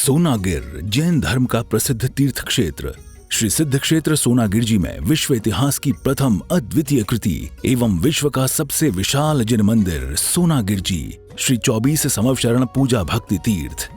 सोनागिर जैन धर्म का प्रसिद्ध तीर्थ क्षेत्र श्री सिद्ध क्षेत्र सोनागिर जी में विश्व इतिहास की प्रथम अद्वितीय कृति एवं विश्व का सबसे विशाल जैन मंदिर सोनागिर जी श्री 24 समवशरण पूजा भक्ति तीर्थ,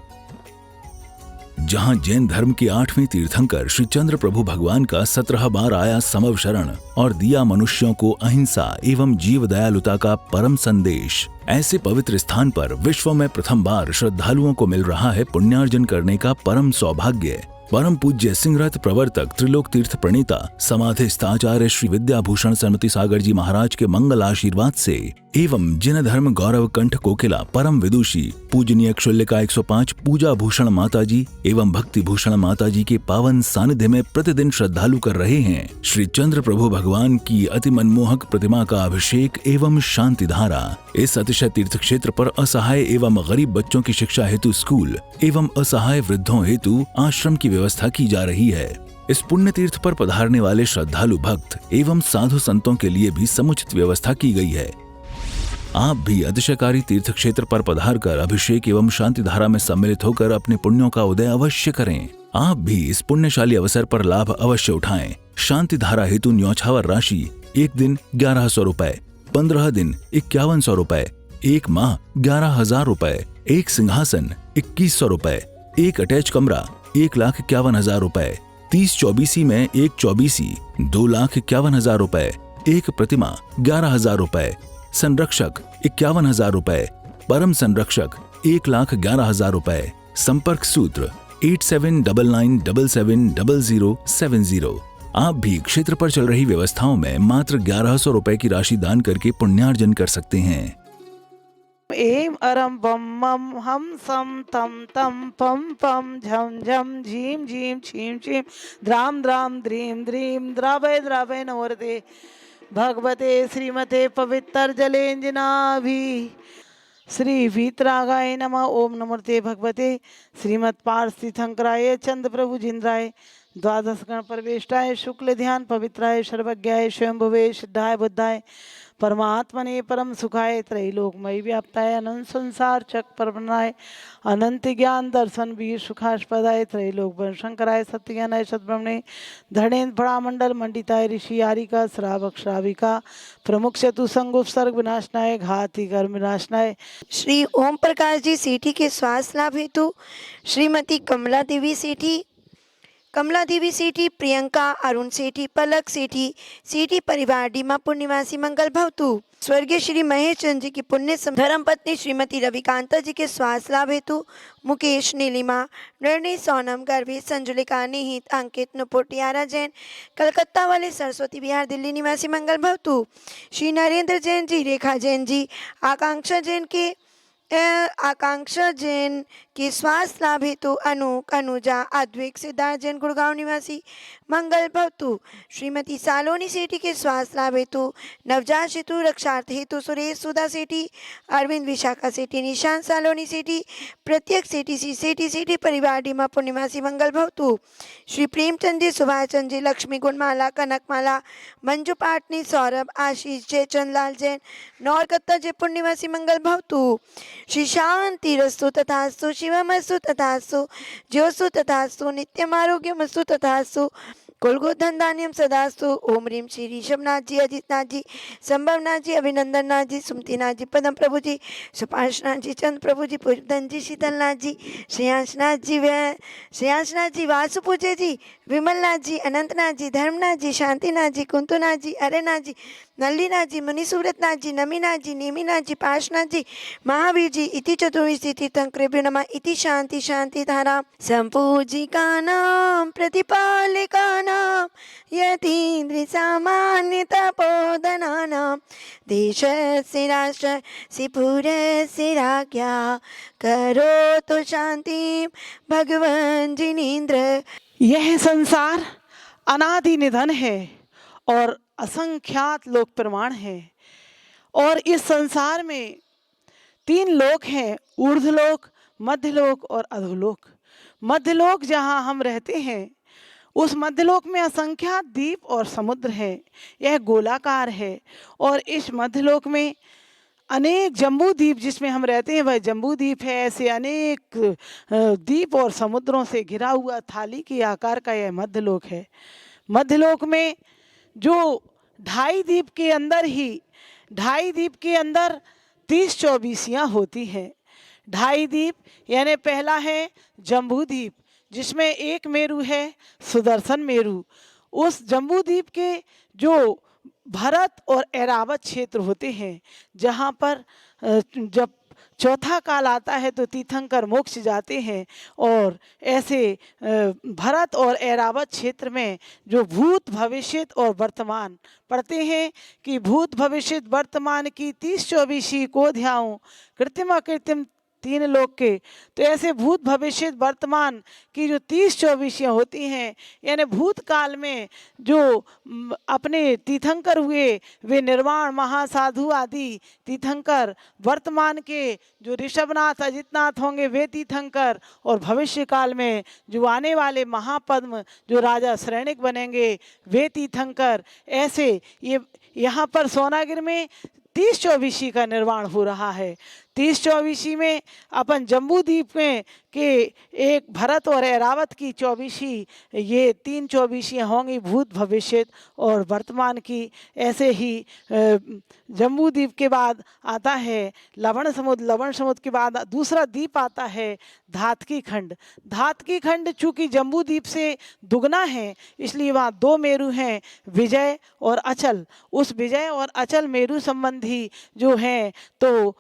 जहां जैन धर्म के 8वें तीर्थंकर श्री चंद्र प्रभु भगवान का 17 बार आया समवशरण और दिया मनुष्यों को अहिंसा एवं जीव दयालुता का परम संदेश। ऐसे पवित्र स्थान पर विश्व में प्रथम बार श्रद्धालुओं को मिल रहा है पुण्यार्जन करने का परम सौभाग्य। परम पूज्य सिंहरथ प्रवर्तक त्रिलोक तीर्थ प्रणीता समाधिस्थ आचार्य श्री विद्याभूषण सन्मति सागर जी महाराज के मंगल आशीर्वाद से एवं जिन धर्म गौरव कंठ कोकिला परम विदुषी पूजनीय क्षुल्लिका 105 पूजा भूषण माता जी एवं भक्ति भूषण माता जी के पावन सानिध्य में प्रतिदिन श्रद्धालु कर रहे हैं श्री चंद्र प्रभु भगवान की अति मनमोहक प्रतिमा का अभिषेक एवं शांति धारा। इस अतिशय तीर्थ क्षेत्र पर असहाय एवं गरीब बच्चों की शिक्षा हेतु स्कूल एवं असहाय वृद्धों हेतु आश्रम की व्यवस्था की जा रही है। इस पुण्य तीर्थ पर पधारने वाले श्रद्धालु भक्त एवं साधु संतों के लिए भी समुचित व्यवस्था की गई है। आप भी अतिशयकारी तीर्थ क्षेत्र पर पधार कर अभिषेक एवं शांति धारा में सम्मिलित होकर अपने पुण्यों का उदय अवश्य करें। आप भी इस पुण्यशाली अवसर पर लाभ अवश्य उठाएं। शांति धारा हेतु न्यौछावर राशि 1 दिन 1100 रुपए, 15 दिन 5100 रुपए, 1 माह 11,000 रुपए, 1 सिंहासन 2100 रुपए, 1 अटैच कमरा 1,51,000 रुपए, 30 चौबीसी में 1 चौबीसी 2,51,000 रुपए, 1 प्रतिमा 11,000 रुपए, संरक्षक 51,000 रुपए, परम संरक्षक 1,11,000 रुपए। संपर्क सूत्र 8799770070। आप भी क्षेत्र पर चल रही व्यवस्थाओं में मात्र 1100 रुपए की राशि दान करके पुण्यार्जन कर सकते हैं। एम अरम बम मम हम सम तम तम पम पम झम झम झीम झीम छीम छीम द्राम द्राम द्रीम द्रीम द्रावय द्रावय नवर्ते भगवते श्रीमते पवित्र जलेंजनाभि श्री वीतरागाय नमः। ओम नमस्ते भगवते श्रीमद पार्थिथंकराय चंद्र प्रभु जिंद्राय द्वादश गण परवेष्टाय शुक्ल ध्यान पवित्राय सर्वज्ञाय स्वयंभुवे सिद्धाय बुद्धाय परमात्मने परम सुखाय त्रैलोकमय व्याप्ताय अनंत संसार चक परमनाय अनंत ज्ञान दर्शन वीर सुखास्पदाय त्रैलोक शंकराय सत्य ज्ञानाय सद्ब्रह्मणे धरणेन्द्र फणामंडल मंडिताय ऋषि आरिका श्रावक श्राविका प्रमुख चतु संगोपसर्ग विनाशनाय घाती कर्म विनाशनाय। श्री ओम प्रकाश जी सेठी के स्वास्थ्य लाभ हेतु श्रीमती कमला देवी सेठी, कमला देवी सेठी, प्रियंका अरुण सेठी, पलक सेठी, सेठी परिवार दीमापुर निवासी मंगल भवतु। स्वर्गीय श्री महेश चंद्र जी की पुण्य धर्म पत्नी श्रीमती रविकांता जी के स्वास्थ्य लाभ हेतु मुकेश, नीलिमा, निर्णय, सोनम, गर्भी, संजुलिका, निहित, अंकित, नुपुर, टियारा जैन, कलकत्ता वाले सरस्वती विहार दिल्ली निवासी मंगल भवतु। श्री नरेंद्र जैन जी, रेखा जैन जी, आकांक्षा जैन के स्वास्थ्य लाभ हेतु अनूक, अनुजा, अद्विक, सिद्धार्थ जैन गुड़गांव निवासी मंगल भवतु। श्रीमती सालोनी सेठी के स्वास्थ्य लाभ हेतु नवजात शिशु रक्षार्थ हेतु सुरेश, सुधा सेठी, अरविंद, विशाखा सेठी, निशांत सालोनी सेठी, प्रत्येक सेठी, सेठी परिवार दीमापुर निवासी मंगल भवतु। श्री प्रेमचंद जी, सुभाष चंद जी, लक्ष्मी, गुणमाला, कनकमाला, मंजू पाटनी, सौरभ, आशीष जय, चंदलाल जैन, नौरकत्ता जयपुर निवासी मंगल भवतु। श्री शांति रस्तु तथास्तु, शिवमस्तु तथास्तु, ज्योस्तु तथास्तु, नित्यम आरोग्यमस्तु तथास्तु, कुलगोधन धान्यम सदास्तु। ओम रीम श्री ऋषभनाथ जी, अजितनाथ जी, संभवनाथ जी, अभिनंदन नाथ जी, सुमतिनाथ जी, पदम प्रभु जी, सुपार्शनाथ जी, चंद्र प्रभु जी, पुष्पधन जी, शीतलनाथ जी, श्रेयांशनाथ जी, वासु पूजे जी, विमलनाथ जी, अनंतनाथ जी, धर्मनाथ जी, शांतिनाथ जी, कुंतुनाथ जी, अरेनाथ जी, नल्लीनाथ जी, मुनि सूरतनाथ जी, नमीनाथ जी, नेमीनाथ जी, पार्शनाथ जी, महावीर जी इति चतुर्विंशति तीर्थंकरेभ्यो नमः। इति शांति शांति धारा संपूजिकानां प्रतिपालिकानां यतीन्द्र सामान्य तपोधनानां देशस्य राष्ट्रस्य पुरस्य राज्ञा करोतु शांतिं भगवान जिनेन्द्र। यह संसार अनादि निधन है और असंख्यात लोक प्रमाण है और इस संसार में 3 लोक हैं, ऊर्ध्वलोक, मध्यलोक और अधोलोक। मध्यलोक जहाँ हम रहते हैं उस मध्यलोक में असंख्यात द्वीप और समुद्र है। यह गोलाकार है और इस मध्यलोक में अनेक जम्बू द्वीप जिसमें हम रहते हैं वह जम्बू द्वीप है। ऐसे अनेक द्वीप और समुद्रों से घिरा हुआ थाली के आकार का यह मध्यलोक है। मध्यलोक में जो ढाई द्वीप के अंदर 30 चौबीसियाँ होती हैं। ढाई द्वीप यानी पहला है जम्बू द्वीप जिसमें एक मेरु है सुदर्शन मेरु। उस जम्बू द्वीप के जो भरत और ऐरावत क्षेत्र होते हैं, जहाँ पर जब चौथा काल आता है तो तीर्थंकर मोक्ष जाते हैं। और ऐसे भरत और ऐरावत क्षेत्र में जो भूत भविष्यत और वर्तमान पढ़ते हैं कि भूत भविष्यत वर्तमान की 30 चौबीसी को ध्याऊं कृत्रिम अकृत्रिम 3 लोक के। तो ऐसे भूत भविष्य वर्तमान की जो 30 चौबीसियाँ होती हैं, यानी भूतकाल में जो अपने तीर्थंकर हुए वे निर्वाण महासाधु आदि तीर्थंकर, वर्तमान के जो ऋषभनाथ अजितनाथ होंगे वे तीर्थंकर, और भविष्य काल में जो आने वाले महापद्म जो राजा श्रेणिक बनेंगे वे तीर्थंकर। ऐसे ये यहाँ पर सोनागिर में 30 चौबीसी का निर्माण हो रहा है। 30 चौबीसी में अपन जम्बू द्वीप में के एक भरत और ऐरावत की चौबीसी, ये 3 चौबीसियाँ होंगी भूत भविष्यत और वर्तमान की। ऐसे ही जम्बू द्वीप के बाद आता है लवण समुद्र। लवण समुद्र के बाद दूसरा द्वीप आता है धातकी खंड। धातकी खंड चूँकि जम्बू द्वीप से दुगना है इसलिए वहाँ 2 मेरु हैं, विजय और अचल। उस विजय और अचल मेरु संबंधी जो हैं तो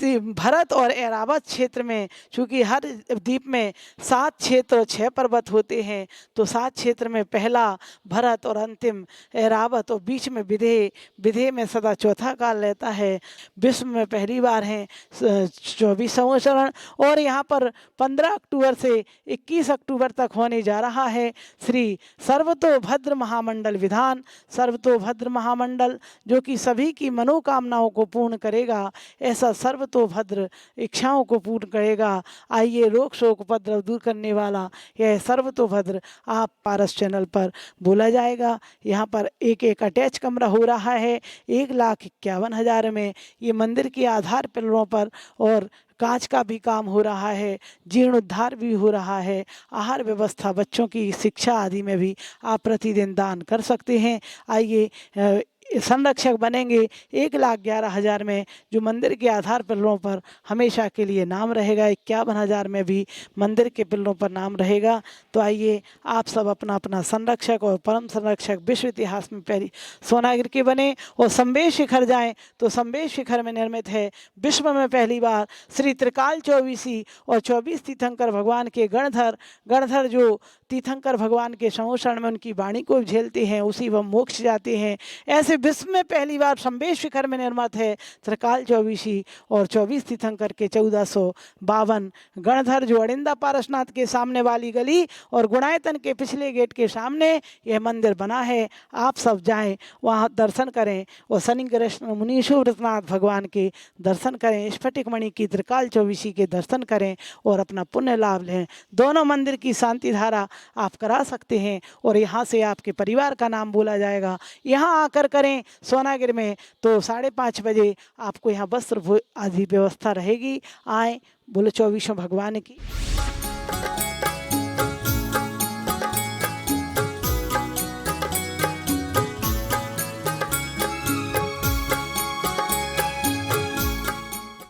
भरत और ऐरावत क्षेत्र में, चूँकि हर द्वीप में 7 क्षेत्र और 6 पर्वत होते हैं, तो 7 क्षेत्र में पहला भरत और अंतिम ऐरावत और बीच में विधेय। विधेय में सदा चौथा काल रहता है। विश्व में पहली बार है 24वां चरण, और यहाँ पर 15 अक्टूबर से 21 अक्टूबर तक होने जा रहा है श्री सर्वतोभद्र महामंडल विधान। सर्वतोभद्र महामंडल जो कि सभी की मनोकामनाओं को पूर्ण करेगा, ऐसा सर्वतोभद्र इच्छाओं को पूर्ण करेगा। आइए रोग शोक उपद्रव दूर करने वाला यह सर्वतोभद्र आप पारस चैनल पर बोला जाएगा। यहाँ पर एक अटैच कमरा हो रहा है 1,51,000 में। ये मंदिर के आधार पिलरों पर और कांच का भी काम हो रहा है, जीर्णोद्धार भी हो रहा है। आहार व्यवस्था, बच्चों की शिक्षा आदि में भी आप प्रतिदिन दान कर सकते हैं। आइए संरक्षक बनेंगे 1,11,000 में, जो मंदिर के आधार पिलरों पर हमेशा के लिए नाम रहेगा। 51,000 में भी मंदिर के पिलरों पर नाम रहेगा। तो आइए आप सब अपना अपना संरक्षक और परम संरक्षक विश्व इतिहास में पहली सोनागिर के बने और संवेश शिखर जाएं। तो संवेश शिखर में निर्मित है विश्व में पहली बार श्री त्रिकाल चौबीसी और 24 तीर्थंकर भगवान के गणधर जो तीर्थंकर भगवान के संरक्षण में उनकी वाणी को झेलते हैं, उसी वह मोक्ष जाते हैं। ऐसे विश्व में पहली बार संवेश शिखर में निर्मित है त्रिकाल चौबीसी और 24 तीर्थंकर के 1452 गणधर, जो अड़िंदा पारसनाथ के सामने वाली गली और गुणायतन के पिछले गेट के सामने यह मंदिर बना है। आप सब जाएं, वहाँ दर्शन करें और शनि कृष्ण मुनीश्वर व्रतनाथ भगवान के दर्शन करें, स्फटिक मणि की त्रिकाल चौबीसी के दर्शन करें और अपना पुण्य लाभ लें। दोनों मंदिर की शांति धारा आप करा सकते हैं और यहाँ से आपके परिवार का नाम बोला जाएगा। यहाँ आकर करें सोनागिर में तो 5:30 बजे आपको यहाँ वस्त्र आदि व्यवस्था रहेगी। आए, बोलो 24 भगवान की।